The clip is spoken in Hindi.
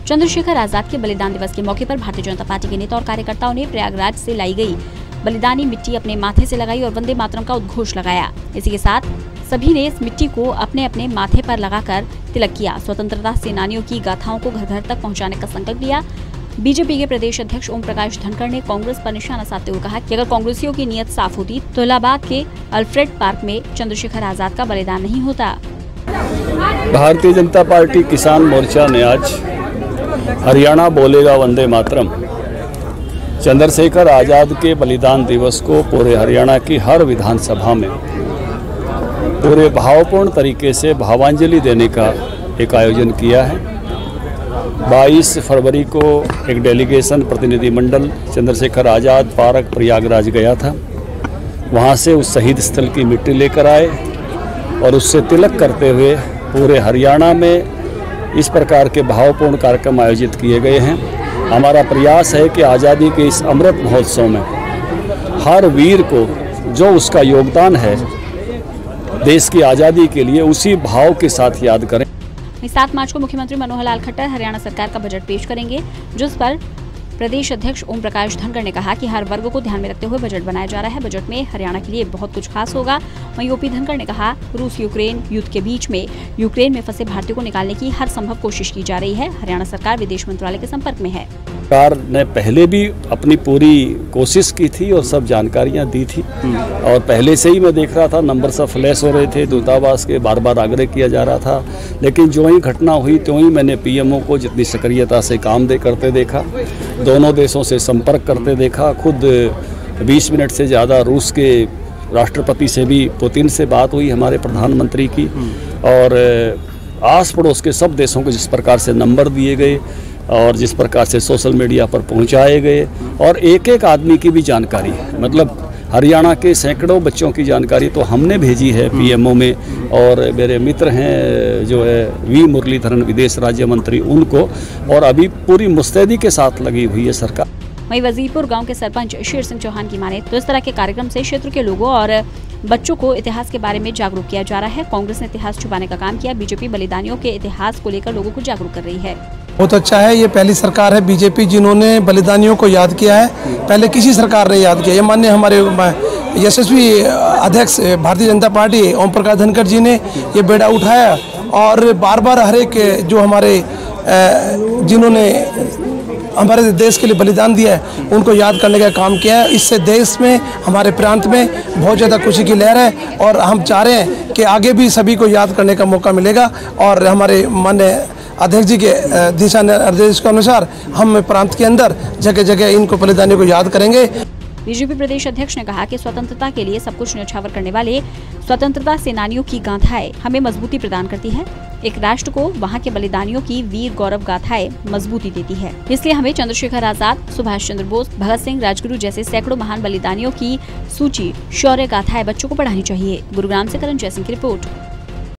चंद्रशेखर आजाद के बलिदान दिवस के मौके पर भारतीय जनता पार्टी के नेता और कार्यकर्ताओं ने प्रयागराज से लाई गई बलिदानी मिट्टी अपने माथे से लगाई और वंदे मातरम का उद्घोष लगाया। इसी के साथ सभी ने इस मिट्टी को अपने अपने माथे पर लगाकर तिलक किया। स्वतंत्रता सेनानियों की गाथाओं को घर घर तक पहुंचाने का संकल्प लिया। बीजेपी के प्रदेश अध्यक्ष ओम प्रकाश धनखड़ ने कांग्रेस पर निशाना साधते हुए कहा कि अगर कांग्रेसियों की नीयत साफ होती तो इलाहाबाद के अल्फ्रेड पार्क में चंद्रशेखर आजाद का बलिदान नहीं होता। भारतीय जनता पार्टी किसान मोर्चा ने आज हरियाणा बोलेगा वंदे मातरम चंद्रशेखर आजाद के बलिदान दिवस को पूरे हरियाणा की हर विधानसभा में पूरे भावपूर्ण तरीके से भावांजलि देने का एक आयोजन किया है। 22 फरवरी को एक डेलीगेशन प्रतिनिधिमंडल चंद्रशेखर आजाद पार्क प्रयागराज गया था। वहां से उस शहीद स्थल की मिट्टी लेकर आए और उससे तिलक करते हुए पूरे हरियाणा में इस प्रकार के भावपूर्ण कार्यक्रम आयोजित किए गए हैं। हमारा प्रयास है कि आज़ादी के इस अमृत महोत्सव में हर वीर को जो उसका योगदान है देश की आज़ादी के लिए उसी भाव के साथ याद करें। 7 मार्च को मुख्यमंत्री मनोहर लाल खट्टर हरियाणा सरकार का बजट पेश करेंगे, जिस पर प्रदेश अध्यक्ष ओम प्रकाश धनखड़ ने कहा कि हर वर्ग को ध्यान में रखते हुए बजट बनाया जा रहा है। बजट में हरियाणा के लिए बहुत कुछ खास होगा। वहीं ओपी धनखड़ ने कहा, रूस यूक्रेन युद्ध के बीच में यूक्रेन में फंसे भारतीयों को निकालने की हर संभव कोशिश की जा रही है। हरियाणा सरकार विदेश मंत्रालय के संपर्क में है। सरकार ने पहले भी अपनी पूरी कोशिश की थी और सब जानकारियां दी थी और पहले से ही मैं देख रहा था नंबर सब फ्लैश हो रहे थे। दूतावास के बार बार आग्रह किया जा रहा था, लेकिन जो ही घटना हुई त्यों ही मैंने पीएमओ को जितनी सक्रियता से काम करते देखा, दोनों देशों से संपर्क करते देखा। खुद 20 मिनट से ज़्यादा रूस के राष्ट्रपति से भी, पुतिन से बात हुई हमारे प्रधानमंत्री की, और आस पड़ोस के सब देशों को जिस प्रकार से नंबर दिए गए और जिस प्रकार से सोशल मीडिया पर पहुंचाए गए और एक एक आदमी की भी जानकारी है, मतलब हरियाणा के सैकड़ों बच्चों की जानकारी तो हमने भेजी है पीएमओ में, और मेरे मित्र हैं जो है वी मुरलीधरन विदेश राज्य मंत्री, उनको, और अभी पूरी मुस्तैदी के साथ लगी हुई है सरकार। वहीं वजीरपुर गांव के सरपंच शेर सिंह चौहान की माने तो इस तरह के कार्यक्रम से क्षेत्र के लोगों और बच्चों को इतिहास के बारे में जागरूक किया जा रहा है। कांग्रेस ने इतिहास छुपाने का काम किया, बीजेपी बलिदानियों के इतिहास को लेकर लोगों को जागरूक कर रही है। बहुत अच्छा है, ये पहली सरकार है बीजेपी जिन्होंने बलिदानियों को याद किया है। पहले किसी सरकार ने याद किया। ये माननीय हमारे यशस्वी अध्यक्ष भारतीय जनता पार्टी ओम प्रकाश धनखड़ जी ने ये बेड़ा उठाया और बार बार हर एक जो हमारे जिन्होंने हमारे देश के लिए बलिदान दिया है उनको याद करने का काम किया है। इससे देश में, हमारे प्रांत में बहुत ज़्यादा खुशी की लहर है और हम चाह रहे हैं कि आगे भी सभी को याद करने का मौका मिलेगा। और हमारे माननीय अध्यक्ष जी के दिशा निर्देश के अनुसार हम प्रांत के अंदर जगह जगह इनको बलिदानियों को याद करेंगे। बीजेपी प्रदेश अध्यक्ष ने कहा कि स्वतंत्रता के लिए सब कुछ न्यौछावर करने वाले स्वतंत्रता सेनानियों की गाथाएं हमें मजबूती प्रदान करती है। एक राष्ट्र को वहां के बलिदानियों की वीर गौरव गाथाएं मजबूती देती है। इसलिए हमें चंद्रशेखर आजाद, सुभाष चंद्र बोस, भगत सिंह, राजगुरु जैसे सैकड़ों महान बलिदानियों की सूची, शौर्य गाथाएं बच्चों को पढ़ानी चाहिए। गुरुग्राम से करण जयसिंह की रिपोर्ट।